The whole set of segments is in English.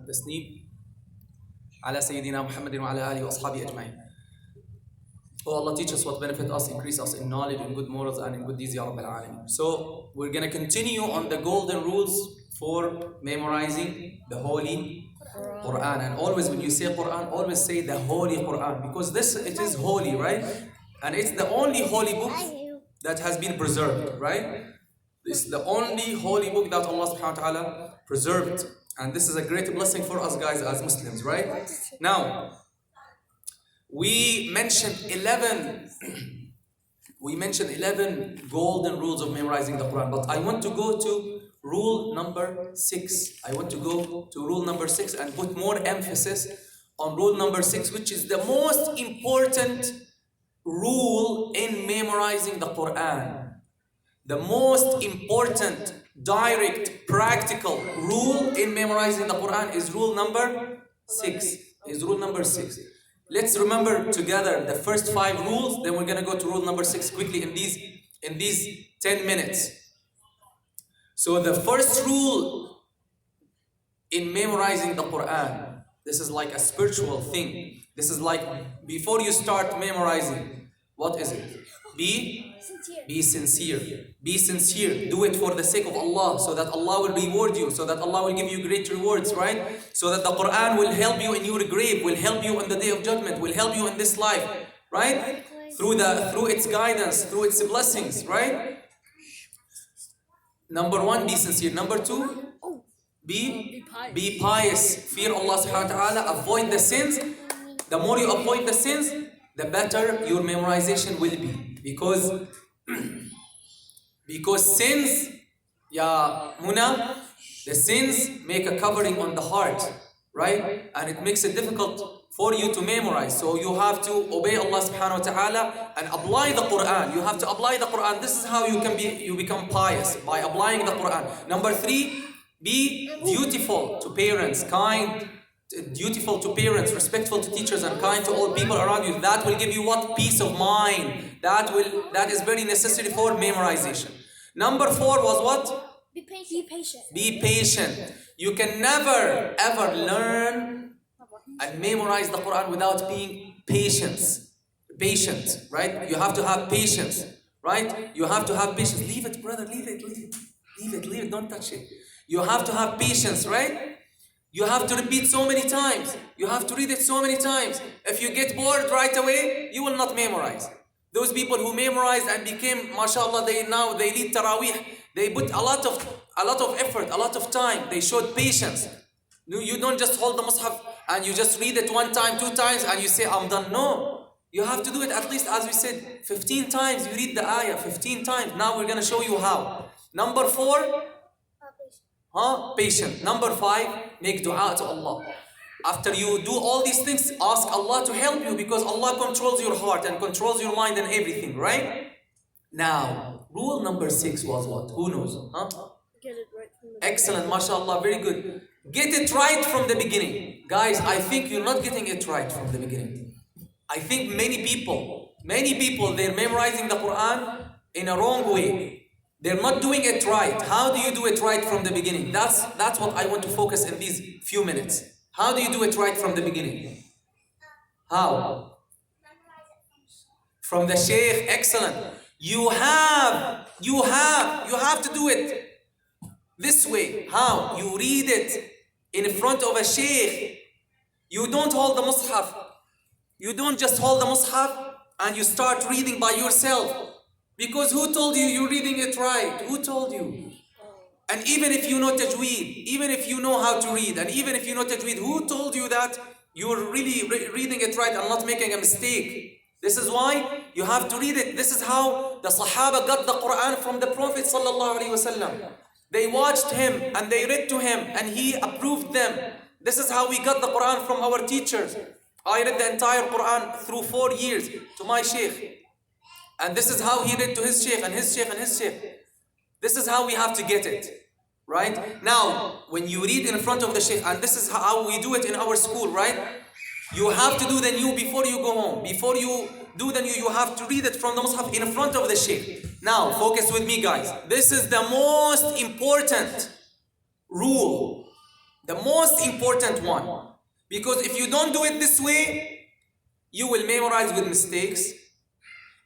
والتسليم على سيدنا محمد وعلى آله وأصحابه أجمعين. Oh Allah, teach us what benefit us, increase us in knowledge, in good morals, and in good deeds, Ya Rabbil Alameen. So we're going to continue on the golden rules for memorizing the Holy Qur'an. And always when you say Qur'an, always say the Holy Qur'an, because it is holy, right? And it's the only holy book that has been preserved, right? It's the only holy book that Allah subhanahu wa ta'ala preserved. And this is a great blessing for us guys as Muslims, right? Now, we mentioned 11 golden rules of memorizing the Quran, but I want to go to rule number 6. I want to go to rule number 6 and put more emphasis on rule number 6, which is the most important rule in memorizing the Quran. The most important, direct, practical rule in memorizing the Quran is rule number 6. Let's remember together the first 5 rules, then we're going to go to rule number 6 quickly in these 10 minutes. So the first rule in memorizing the Quran, this is like a spiritual thing. This is like before you start memorizing, what is it? Be sincere. Be sincere. Do it for the sake of Allah, so that Allah will reward you, so that Allah will give you great rewards, right? So that the Quran will help you in your grave, will help you on the day of judgment, will help you in this life, right? Through its guidance, through its blessings, right? Number 1, be sincere. Number 2, be pious. Fear Allah subhanahu wa ta'ala. Avoid the sins. The more you avoid the sins, the better your memorization will be. Because sins, Ya Muna, the sins make a covering on the heart, right? And it makes it difficult for you to memorize. So you have to obey Allah subhanahu wa ta'ala and apply the Quran. You have to apply the Quran. This is how you become pious, by applying the Quran. Number 3, be dutiful to parents, respectful to teachers, and kind to all people around you. That will give you what? Peace of mind. That is very necessary for memorization. Number 4 was what? Be patient. Be patient. You can never ever learn and memorize the Quran without being patient, right? You have to have patience, right? You have to have patience. Leave it, brother, leave it, don't touch it. You have to have patience, right? You have to repeat so many times. You have to read it so many times. If you get bored right away, you will not memorize. Those people who memorized and became, mashallah, they lead Taraweeh. They put a lot of effort, a lot of time. They showed patience. You don't just hold the Mus'haf and you just read it 1 time, 2 times and you say, I'm done. No. You have to do it at least, as we said, 15 times. You read the ayah 15 times. Now we're going to show you how. Number 4, patient. Number 5, make dua to Allah. After you do all these things, ask Allah to help you, because Allah controls your heart and controls your mind and everything, right? Now, rule number 6 was what? Who knows? Get it right from the Excellent, mashallah, very good. Get it right from the beginning. Guys, I think you're not getting it right from the beginning. I think many people, they're memorizing the Quran in a wrong way. They're not doing it right. How do you do it right from the beginning? That's what I want to focus in these few minutes. How do you do it right from the beginning? How? From the Shaykh. Excellent. You have to do it this way. How? You read it in front of a Shaykh. You don't hold the Mus'haf. You don't just hold the Mus'haf and you start reading by yourself. Because who told you you're reading it right? Who told you? And even if you know tajweed, even if you know how to read, and even if you know tajweed, who told you that you're really reading it right and not making a mistake? This is why you have to read it. This is how the Sahaba got the Quran from the Prophet sallallahu alaihi wasallam. They watched him and they read to him and he approved them. This is how we got the Quran from our teachers. I read the entire Quran through 4 years to my Shaykh. And this is how he read to his Shaykh and his Shaykh and his Shaykh. This is how we have to get it, right? Now, when you read in front of the Shaykh, and this is how we do it in our school, right? You have to do the new before you go home. Before you do the new, you have to read it from the Mus'haf in front of the Shaykh. Now, focus with me, guys. This is the most important rule The most important one. Because if you don't do it this way, you will memorize with mistakes,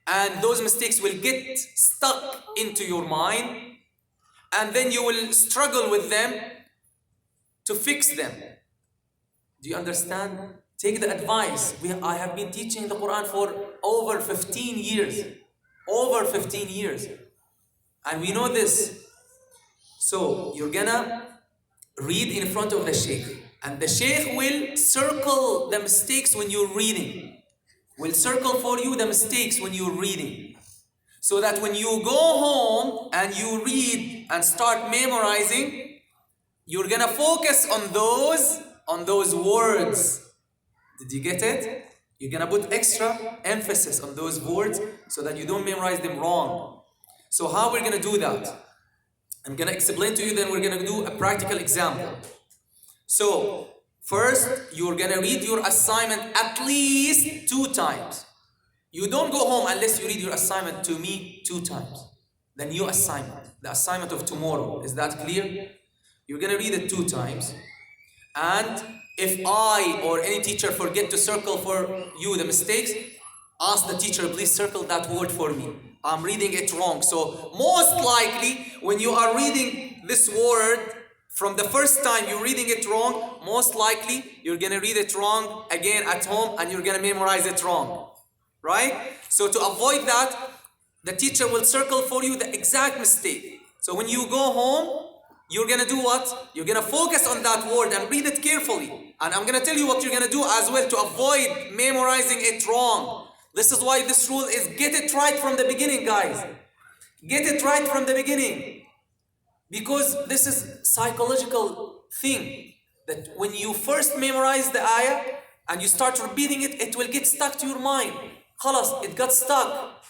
and those mistakes will get stuck into your mind, and then you will struggle with them to fix them. Do you understand? Take the advice. I have been teaching the Quran for over 15 years. Over 15 years. And we know this. So you're gonna read in front of the Shaykh. And the Shaykh will circle the mistakes when you're reading. Will circle for you the mistakes when you're reading. So that when you go home and you read and start memorizing, you're gonna focus on those words. Did you get it? You're gonna put extra emphasis on those words so that you don't memorize them wrong. So how we're gonna do that? I'm gonna explain to you, then we're gonna do a practical example. So first, you're gonna read your assignment at least 2 times. You don't go home unless you read your assignment to me 2 times. The new assignment, the assignment of tomorrow. Is that clear? You're gonna read it 2 times. And if I or any teacher forget to circle for you the mistakes, ask the teacher, please circle that word for me. I'm reading it wrong. So most likely, when you are reading this word, from the first time you're reading it wrong, most likely you're gonna read it wrong again at home and you're gonna memorize it wrong. Right? So to avoid that, the teacher will circle for you the exact mistake. So when you go home, you're gonna do what? You're gonna focus on that word and read it carefully. And I'm gonna tell you what you're gonna do as well to avoid memorizing it wrong. This is why this rule is get it right from the beginning, guys. Get it right from the beginning. Because this is psychological thing. That when you first memorize the ayah and you start repeating it, it will get stuck to your mind. Khalas, it got stuck.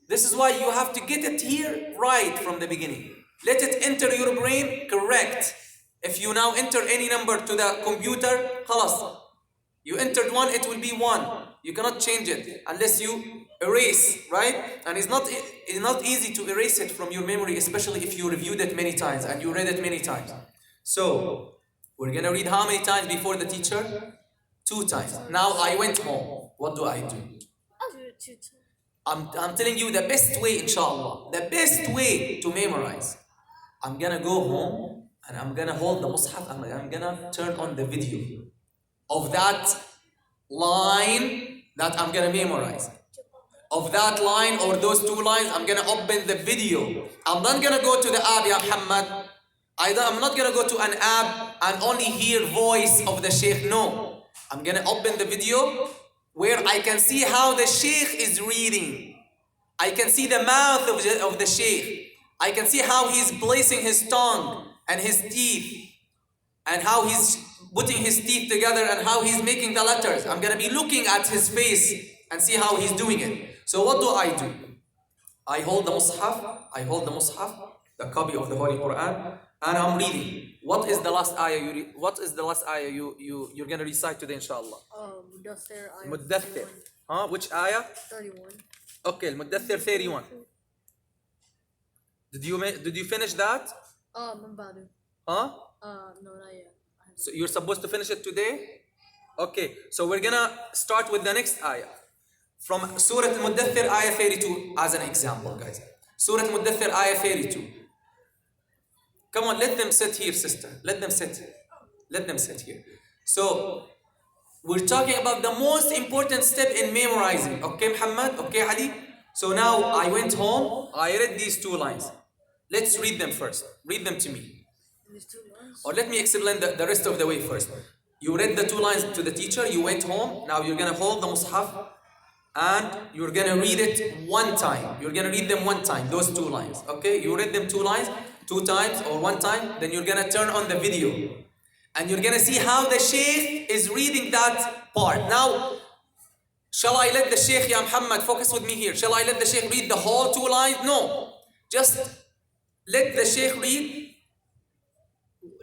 This is why you have to get it here right from the beginning. Let it enter your brain correct. If you now enter any number to the computer, khalas. You entered 1, it will be 1. You cannot change it unless you erase, right? And it's not easy to erase it from your memory, especially if you reviewed it many times and you read it many times. So, we're gonna read how many times before the teacher? 2 times. Now I went home. What do I do? I'll do it 2 times. I'm telling you the best way, inshallah. The best way to memorize. I'm gonna go home and I'm gonna hold the mushaf and I'm gonna turn on the video of that line that I'm gonna memorize. Of that line or those 2 lines, I'm gonna open the video. I'm not gonna go to the app, Ya Muhammad. I'm not gonna go to an app and only hear voice of the Shaykh. No. I'm gonna open the video where I can see how the Shaykh is reading. I can see the mouth of the Shaykh. I can see how he's placing his tongue and his teeth and how he's putting his teeth together and how he's making the letters. I'm gonna be looking at his face and see how he's doing it. So what do? I hold the mushaf, the copy of the Holy Qur'an, and I'm reading. What is the last ayah you read? What is the last ayah you're gonna recite today, inshallah? Muddathir, ayah Muddathir. 31. Which ayah? 31. Okay, Muddathir 31. Did you finish that? Mambadu. Huh? No, not yet. So you're supposed to finish it today? Okay, so we're gonna start with the next ayah. From Surah Al-Muddathir, ayah 32, as an example, guys. Surah Al-Muddathir, ayah 32. Come on, let them sit here, sister. Let them sit. Let them sit here. So, we're talking about the most important step in memorizing. Okay, Muhammad? Okay, Ali? So now, I went home, I read these 2 lines. Let's read them first. Read them to me. These 2 lines? Or let me explain the rest of the way first. You read the 2 lines to the teacher, you went home, now you're gonna hold the mushaf and you're gonna read it 1 time. You're gonna read them 1 time, those 2 lines. Okay, you read them 2 lines, 2 times or 1 time, then you're gonna turn on the video. And you're gonna see how the Shaykh is reading that part. Now, shall I let the Shaykh, Ya Muhammad, focus with me here. Shall I let the Shaykh read the whole 2 lines? No. Just let the Shaykh read,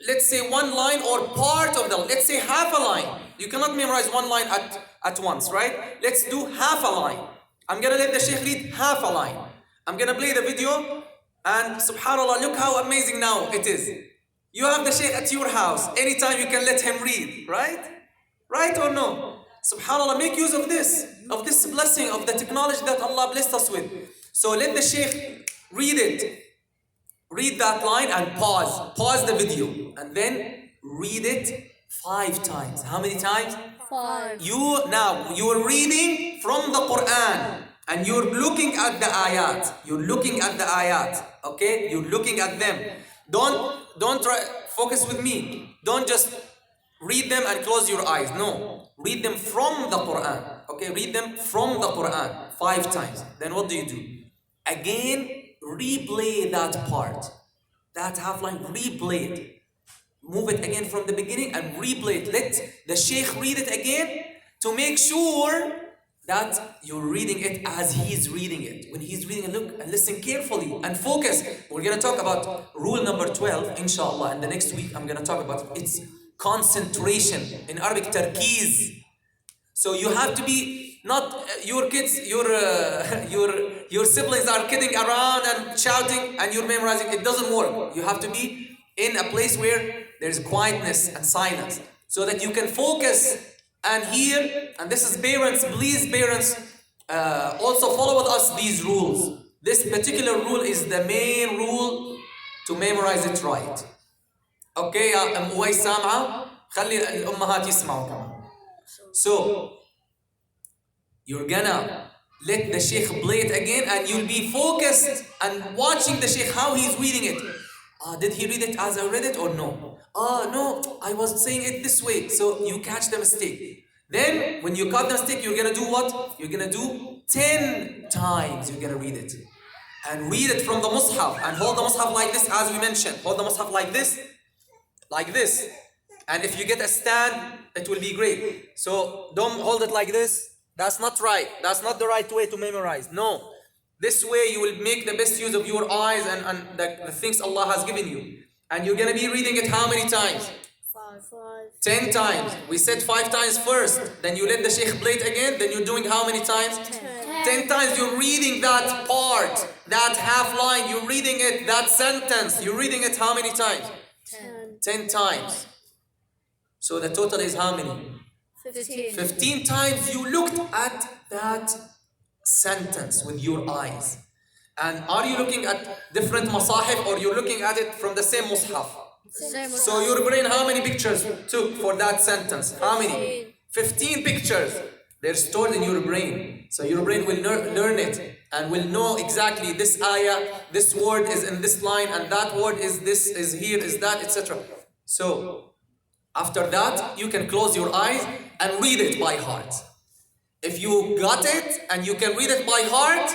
let's say 1 line or part of the, let's say half a line. You cannot memorize 1 line at once, right? Let's do half a line. I'm gonna let the Shaykh read half a line. I'm gonna play the video and subhanAllah, look how amazing now it is. You have the Shaykh at your house. Anytime you can let him read, right? Right or no? SubhanAllah, make use of this blessing, of the technology that Allah blessed us with. So let the Shaykh read it. Read that line and pause the video, and then read it 5 times. How many times? 5. You're reading from the Qur'an, and you're looking at the ayat. Okay? You're looking at them. Don't try focus with me. Don't just read them and close your eyes. No. Read them from the Qur'an. Okay? Read them from the Qur'an 5 times. Then what do? Again, replay that part. That half line, replay it. Move it again from the beginning and replay it. Let the Shaykh read it again to make sure that you're reading it as he's reading it. When he's reading it, look and listen carefully and focus. We're going to talk about rule number 12, inshallah, and the next week I'm going to talk about its concentration. In Arabic, tarkiz. So you have to be not your kids, your siblings are kidding around and shouting and you're memorizing. It doesn't work. You have to be in a place where there's quietness and silence, so that you can focus and hear. And this is parents, please parents, also follow with us these rules. This particular rule is the main rule to memorize it right. Okay, يا أم ويس سامعة؟ خلي الأمهات يسمعوا كمان. So you're gonna let the Shaykh play it again, and you'll be focused and watching the Shaykh how he's reading it. Did he read it as I read it or no? No, I was saying it this way. So you catch the mistake. Then when you caught the mistake, you're gonna do what? You're gonna do 10 times. You're gonna read it. And read it from the Mus'haf. And hold the Mus'haf like this, as we mentioned. Hold the Mus'haf like this. Like this. And if you get a stand, it will be great. So don't hold it like this. That's not right. That's not the right way to memorize. No. This way you will make the best use of your eyes and the things Allah has given you. And you're going to be reading it how many times? 5. 10 times. We said 5 times first. Then you let the Shaykh play it again. Then you're doing how many times? 10 times. You're reading that part, that half line. You're reading it, that sentence. You're reading it how many times? 10 times. So the total is how many? 15 times you looked at that sentence with your eyes. And are you looking at different masahif, or you're looking at it from the same mushaf? So your brain, how many pictures took for that sentence? How many? 15 pictures. They're stored in your brain. So your brain will learn it and will know exactly this ayah, this word is in this line, and that word is this, is here, is that, etc. So after that, you can close your eyes and read it by heart. If you got it and you can read it by heart,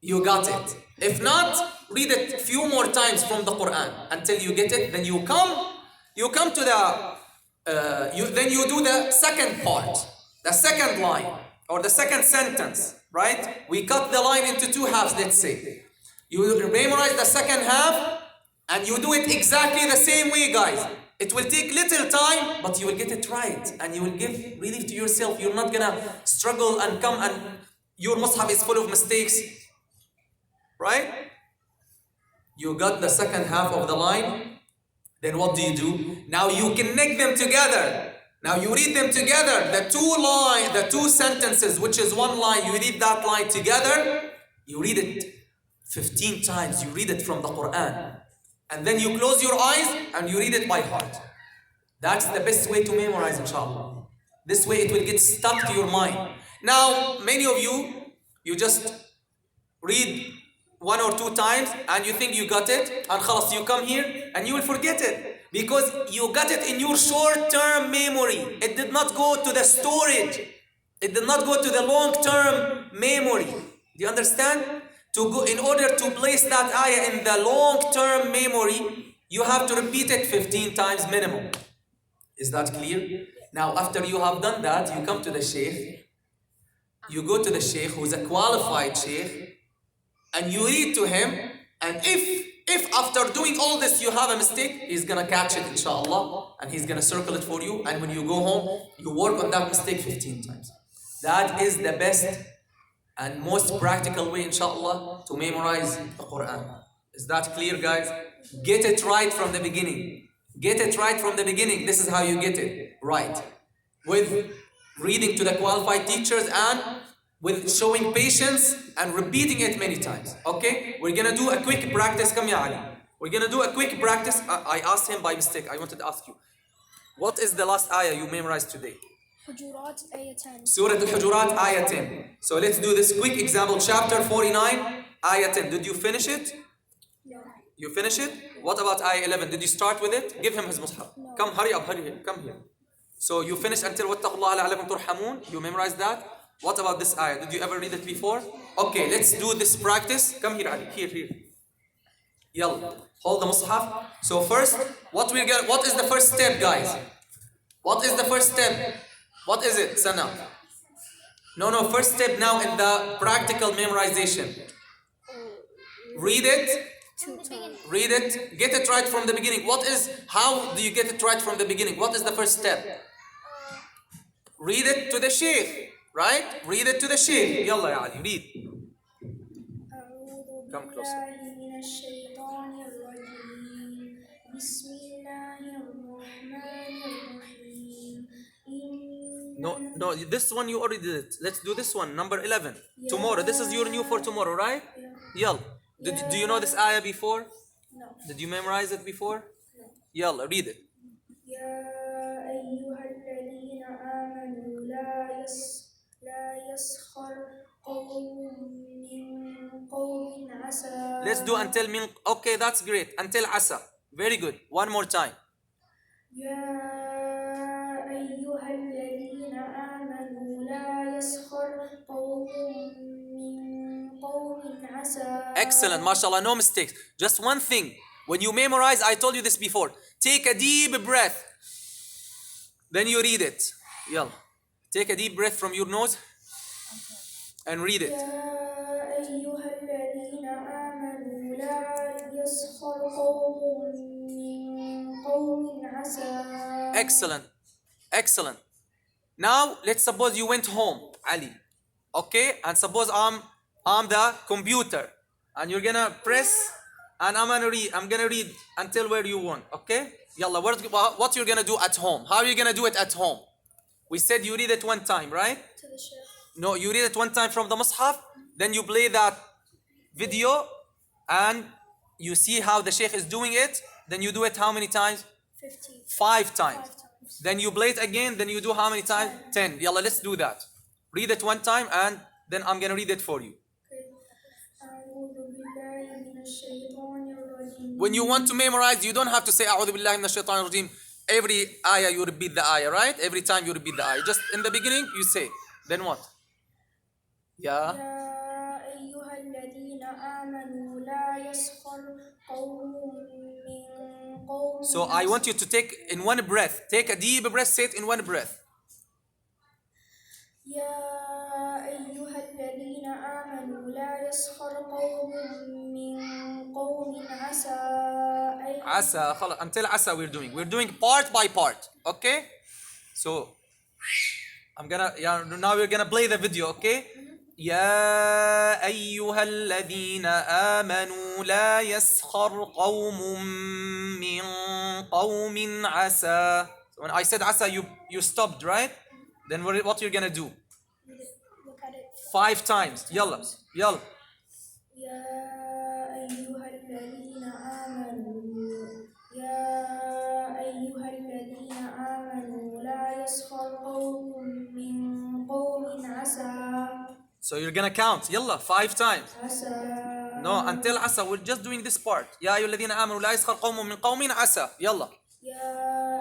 you got it. If not, read it a few more times from the Qur'an until you get it. Then you come to the, then you do the second part, the second line, or the second sentence, right? We cut the line into 2 halves, let's say. You memorize the second half and you do it exactly the same way, guys. It will take little time, but you will get it right. And you will give relief to yourself. You're not gonna struggle and come and your mushaf is full of mistakes. Right? You got the second half of the line. Then what do? Now you connect them together. Now you read them together. The two sentences, which is one line, you read that line together. You read it 15 times. You read it from the Qur'an. And then you close your eyes and you read it by heart. That's the best way to memorize, inshallah. This way it will get stuck to your mind. Now, many of you just read 1 or 2 times and you think you got it, and khalas, you come here and you will forget it. Because you got it in your short-term memory. It did not go to the storage. It did not go to the long-term memory. Do you understand? In order to place that ayah in the long-term memory, you have to repeat it 15 times minimum. Is that clear? Now, after you have done that, you come to the Shaykh. You go to the Shaykh, who is a qualified Shaykh, and you read to him. And if after doing all this you have a mistake, he's gonna catch it, inshallah, and he's gonna circle it for you. And when you go home, you work on that mistake 15 times. That is the best and most practical way, inshallah, to memorize the Qur'an. Is that clear, guys? Get it right from the beginning. Get it right from the beginning. This is how you get it right. With reading to the qualified teachers and with showing patience and repeating it many times. Okay? We're gonna do a quick practice. Come here, Ali. We're gonna do a quick practice. I asked him by mistake. I wanted to ask you. What is the last ayah you memorized today? Hujurat ayah 10. Surah Al-Hujurat, ayah 10. So let's do this quick example. Chapter 49, ayah 10. Did you finish it? No. You finish it? What about ayah 11? Did you start with it? Give him his mushaf. No. Come, hurry up, hurry up. Come here. So you finished until وَاتَّقُوا اللَّهَ لَعَلَّكُمْ تُرْحَمُونَ. You memorized that? What about this ayah? Did you ever read it before? Okay, let's do this practice. Come here, Ali. Here. Yalla. Hold the mushaf. So first, what is the first step, guys? What is the first step? What is it, Sana? No, first step now in the practical memorization. Read it. Read it. Get it right from the beginning. How do you get it right from the beginning? What is the first step? Read it to the sheikh. Right? Read it to the sheikh. Yalla ya Ali, read. Come closer. No, this one you already did it. Let's do this one, number 11. Tomorrow. This is your new for tomorrow, right? Yalla. Do you know this ayah before? No. Did you memorize it before? No. Yalla, read it. يا أيها الذين آمنوا لا يسخر قوم من قوم عسى. Let's do until min. Okay, that's great. Until asa. Very good. One more time. يا أيها الذين آمنوا لا يسخر قوم من قوم عسى. Excellent, mashallah, no mistakes. Just one thing. When you memorize, I told you this before. Take a deep breath. Then you read it. Yalla. Take a deep breath from your nose and read it. يا أيها الذين آمنوا لا يسخر قوم من قوم عسى. Excellent. Now, let's suppose you went home, Ali. Okay? And suppose I'm the computer. And you're gonna press and I'm gonna read until where you want. Okay? Yalla, what you're gonna do at home? How are you gonna do it at home? We said you read it one time, right? To the sheikh. No, you read it one time from the mushaf, then you play that video and you see how the sheikh is doing it, then you do it how many times? 15. 5 times. 5 times. Then you play it again, then you do how many times? 10. Yalla, let's do that. Read it one time and then I'm gonna read it for you. أعوذ بالله من الشيطان الرجيم. When you want to memorize, you don't have to say أعوذ بالله من الشيطان الرجيم. Every ayah you repeat the ayah, right? Every time you repeat the ayah. Just in the beginning you say. Then what? Yeah. يا أيها الذين آمنوا لا يسخر قوم من قوم. So I want you to take in one breath. Take a deep breath, say it in one breath. يا أيها الذين آمنوا لا يسخر قوم من قوم عسى. Asa, until asa we're doing part by part. Okay? So now we're gonna play the video, okay? يا أيها الذين آمنوا لا يسخر قوم من قوم عسى. So when I said asa, you stopped, right? Then what you're gonna do? Look at it. 5 times. Yalla. يا أيها الذين آمنوا لا يسخر قوم من قوم عسى. So you're gonna count. Yalla, 5 times. عسى. No, until asa. We're just doing this part. يا أيها الذين آمنوا لا يسخر قوم من قوم عسى. Yalla. يا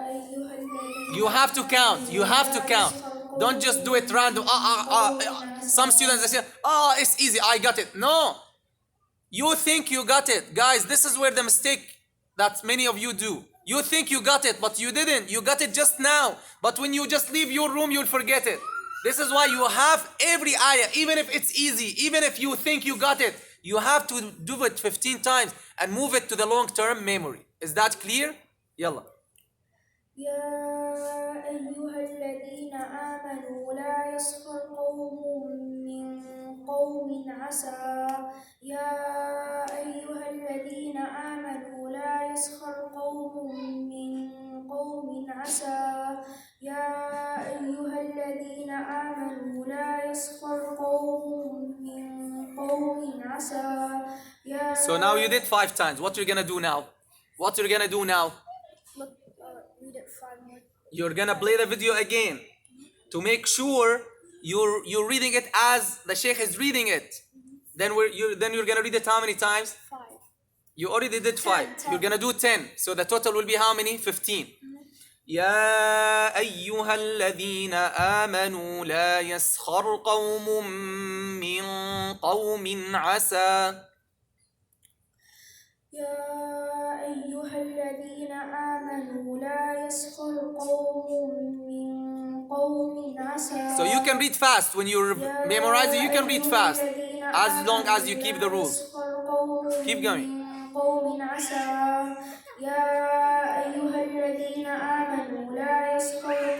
أيها الذين. You have to count. You have to count. Don't just do it random. Some students they say, it's easy. I got it. No. You think you got it. Guys, this is where the mistake that many of you do. You think you got it, but you didn't. You got it just now. But when you just leave your room, you'll forget it. This is why you have every ayah, even if it's easy, even if you think you got it, you have to do it 15 times and move it to the long-term memory. Is that clear? Yalla. يا أيها الذين آمنوا لا يسخر قوم من قوم عسى. يا أيها الذين آمنوا لا يسخر قوم من آمنوا لا يسخر قوم من قوم عسى So now you did 5 times. What you're gonna do now? What you're gonna do now? read it 5 more. You're gonna play the video again to make sure you're reading it as the Sheikh is reading it. Then you're gonna read it how many times? 5. You already did 5. 10. You're gonna do 10. So the total will be how many? 15. يا أيها الذين آمنوا لا يسخر قوم من قوم عسى. يا أيها الذين آمنوا لا يسخر قوم من قوم عسى. So you can read fast when you're memorizing. You can read fast as long as you keep the rules. Keep going. قوم عسى يا أيها الذين آمنوا لا يسخر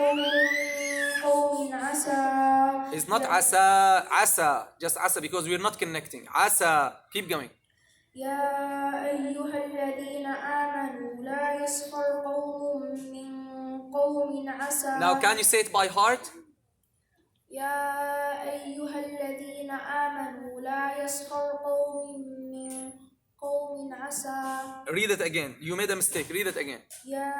قوم عسى. It's not asa, asa, just asa because we're not connecting. Asa, keep going. يا أيها الذين آمنوا لا يسخر قوم من قوم عسى. Now can you say it by heart? يا أيها الذين آمنوا لا يسخر قوم من قوم عسى. Read it again. You made a mistake. Read it again. يا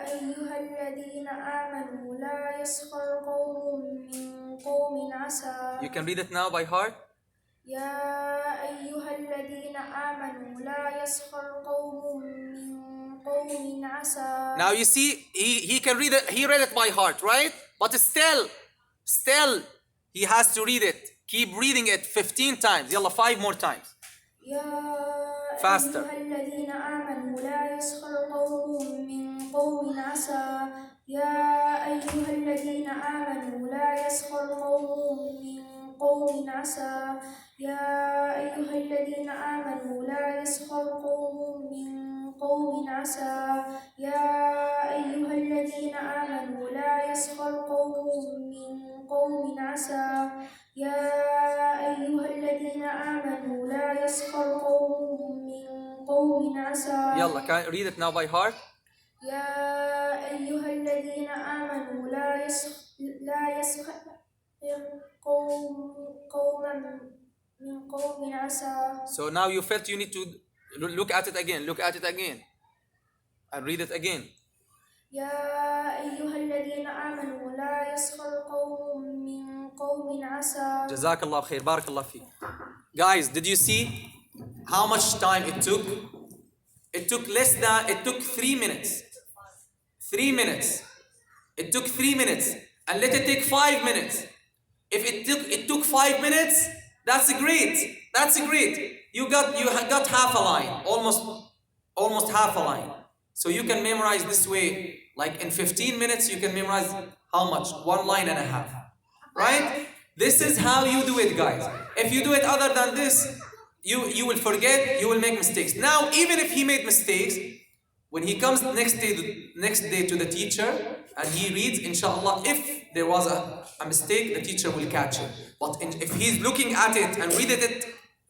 أيها الذين آمنوا لا يسخر قوم من قوم عسى. You can read it now by heart. يا أيها الذين آمنوا لا يسخر قوم من قوم عسى. Now you see, he can read it. He read it by heart, right? But still, he has to read it. Keep reading it 15 times. Yalla, 5 more times. Faster. يا أيها الذين آمنوا لا يسخر قوم من قوم عسى. يا أيها الذين آمنوا لا يسخر قوم من قوم عسى. يا أيها الذين آمنوا لا يسخر قوم من قوم عسى. يا أيها الذين آمنوا لا يسخر قوم من قوم عسى. يا أيها الذين آمنوا لا يسخر قوم من قوم عسى. Yalla, can you read it now by heart? يا أيها الذين آمنوا لا يسخر قوما من قوم عسى. So now you felt you need to look at it again. Look at it again. And read it again. يا أيها الذين آمنوا لا يسخر قوم من قوم عسى. Jazakallah khair. Barakallah fi. Guys, did you see how much time it took? It took 3 minutes. 3 minutes. It took 3 minutes. And let it take 5 minutes. If it took 5 minutes, that's great. That's great. You got half a line. Almost half a line. So you can memorize this way. Like in 15 minutes, you can memorize how much? 1 line and a half. Right? This is how you do it, guys. If you do it other than this, you will forget, you will make mistakes. Now, even if he made mistakes, when he comes next day to the teacher and he reads, inshallah, if there was a mistake, the teacher will catch it. But if he's looking at it and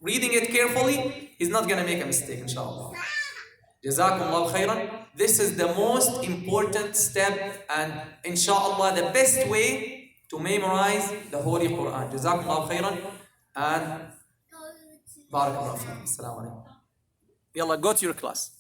reading it carefully, he's not going to make a mistake, inshallah. Jazakumullah khairan. This is the most important step and inshallah the best way to memorize the Holy Qur'an. Jazakumullah khairan and barakallahu feekum. Assalamu alaikum. Yalla, go to your class.